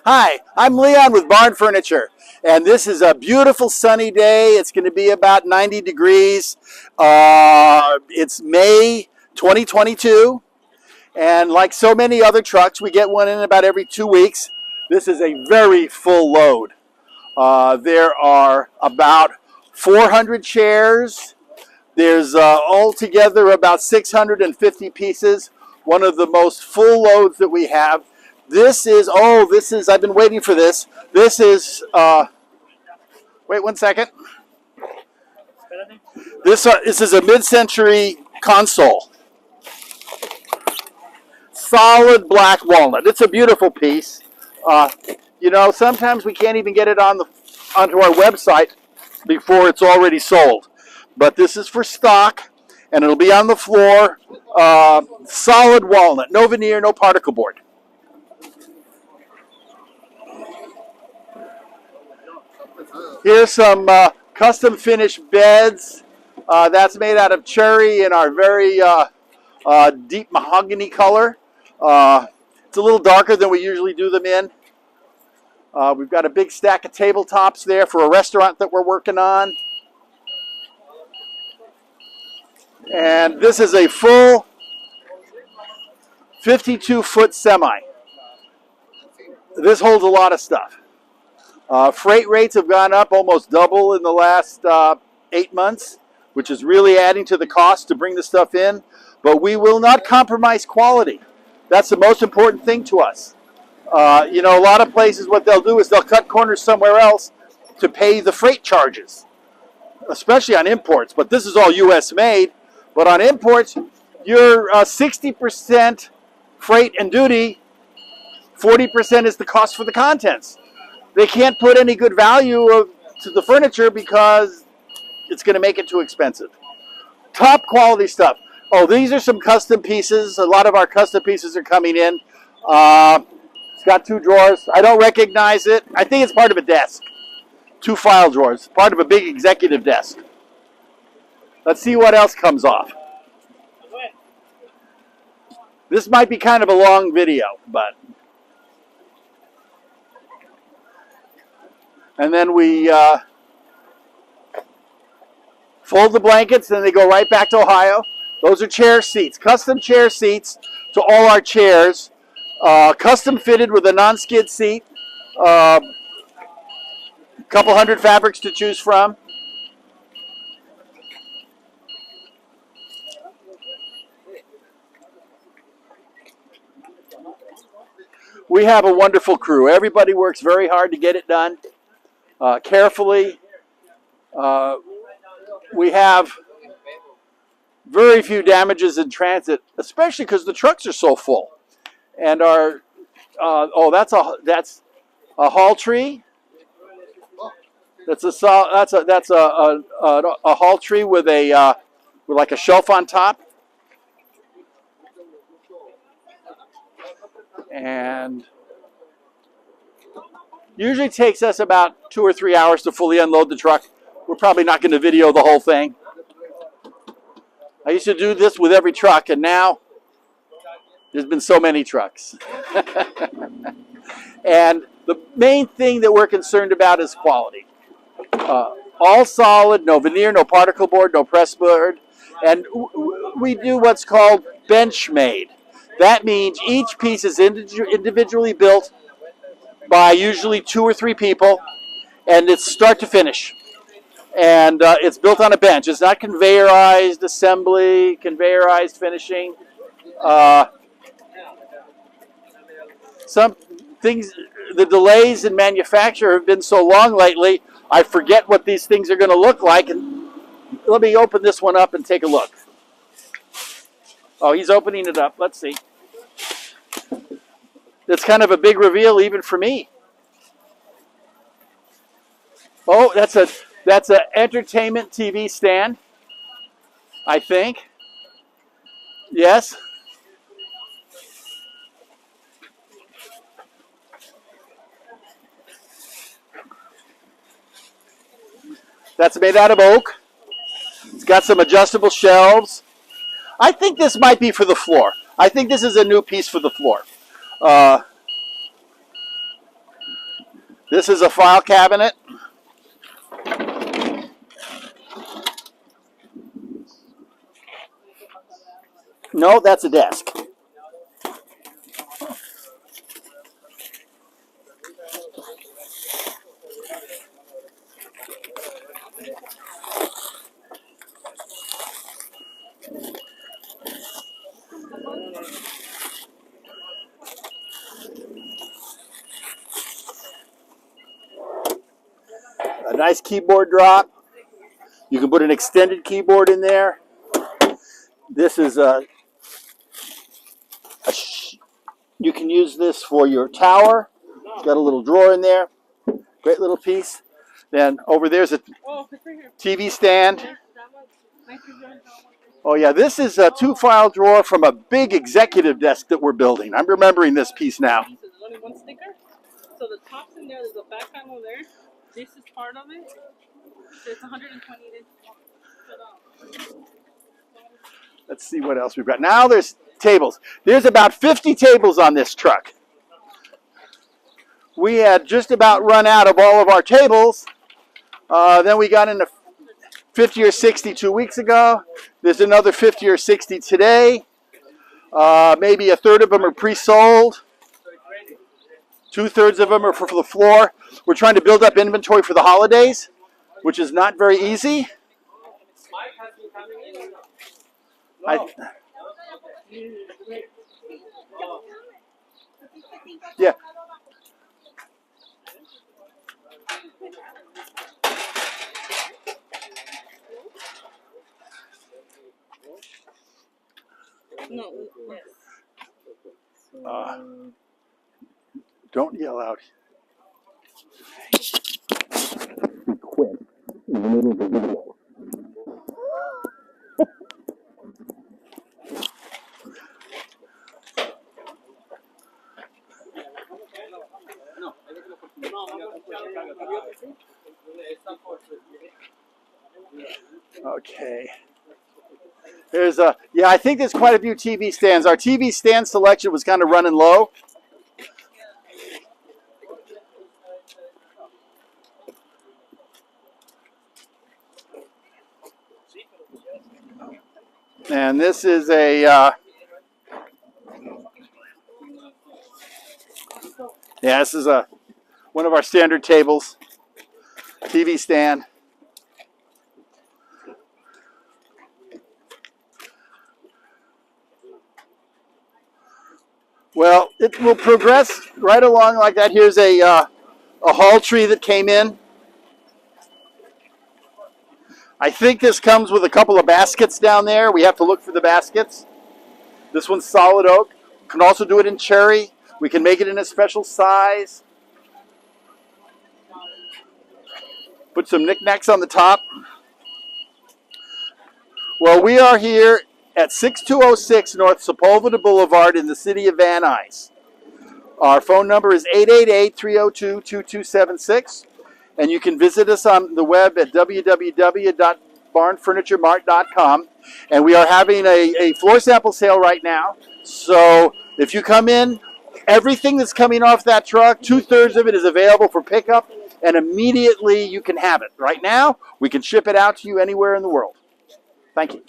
Hi, I'm Leon with Barn Furniture, and this is a beautiful sunny day. It's going to be about 90 degrees. It's May 2022, and like so many other trucks, we get one in about every 2 weeks. This is a very full load. There are about 400 chairs. There's altogether about 650 pieces, one of the most full loads that we have. This is, I've been waiting for this. This is, wait 1 second. This is a mid-century console. Solid black walnut. It's a beautiful piece. You know, sometimes we can't even get it onto our website before it's already sold. But this is for stock, and it'll be on the floor. Solid walnut, no veneer, no particle board. Here's some custom finished beds. That's made out of cherry in our very deep mahogany color. It's a little darker than we usually do them in. We've got a big stack of tabletops there for a restaurant that we're working on. And this is a full 52-foot semi. This holds a lot of stuff. Freight rates have gone up almost double in the last 8 months, which is really adding to the cost to bring the stuff in. But we will not compromise quality. That's the most important thing to us. You know, a lot of places, what they'll do is they'll cut corners somewhere else to pay the freight charges, especially on imports. But this is all U.S. made. But on imports, you're 60% freight and duty, 40% is the cost for the contents. They can't put any good value to the furniture because it's going to make it too expensive. Top quality stuff. Oh, these are some custom pieces. A lot of our custom pieces are coming in. It's got 2 drawers. I don't recognize it. I think it's part of a desk. 2 file drawers, part of a big executive desk. Let's see what else comes off. This might be kind of a long video, but... And then we fold the blankets, and they go right back to Ohio. Those are chair seats, custom chair seats to all our chairs. Custom fitted with a non-skid seat. A couple hundred fabrics to choose from. We have a wonderful crew. Everybody works very hard to get it done. Carefully. We have very few damages in transit, especially because the trucks are so full. And our that's a haul tree. That's a haul tree with like a shelf on top. And usually takes us about 2 or 3 hours to fully unload the truck. We're probably not going to video the whole thing. I used to do this with every truck, and now there's been so many trucks. And the main thing that we're concerned about is quality. All solid, no veneer, no particle board, no press board. And we do what's called bench made. That means each piece is individually built by usually 2 or 3 people, and it's start to finish. And it's built on a bench. It's not conveyorized assembly, conveyorized finishing. Some things, the delays in manufacture have been so long lately, I forget what these things are going to look like. And let me open this one up and take a look. Oh, he's opening it up. Let's see. It's kind of a big reveal even for me. Oh, that's an entertainment TV stand, I think. Yes. That's made out of oak. It's got some adjustable shelves. I think this might be for the floor. I think this is a new piece for the floor. This is a file cabinet. No, that's a desk. A nice keyboard drop. You can put an extended keyboard in there. This is you can use this for your tower. It's got a little drawer in there. Great little piece. Then over there's a TV stand. Oh yeah, this is a 2-file drawer from a big executive desk that we're building. I'm remembering this piece now. There's only one sticker. So the top's in there, there's a back panel there. This is part of it. So it's 128 inches long. Let's see what else we've got. Now there's tables. There's about 50 tables on this truck. We had just about run out of all of our tables. Then we got into 50 or 60 2 weeks ago. There's another 50 or 60 today. Maybe a third of them are pre-sold. 2/3 of them are for the floor. We're trying to build up inventory for the holidays, which is not very easy. Yeah. No, Don't yell out. Quit in the middle of the video. Okay. There's yeah, I think there's quite a few TV stands. Our TV stand selection was kind of running low. And this is a yeah, this is one of our standard tables, TV stand. Well, it will progress right along like that. Here's a hall tree that came in. I think this comes with a couple of baskets down there. We have to look for the baskets. This one's solid oak. You can also do it in cherry. We can make it in a special size. Put some knickknacks on the top. Well, we are here at 6206 North Sepulveda Boulevard in the city of Van Nuys. Our phone number is 888-302-2276. And you can visit us on the web at www.barnfurnituremart.com. And we are having a floor sample sale right now. So if you come in, everything that's coming off that truck, 2/3 of it is available for pickup. And immediately you can have it. Right now, we can ship it out to you anywhere in the world. Thank you.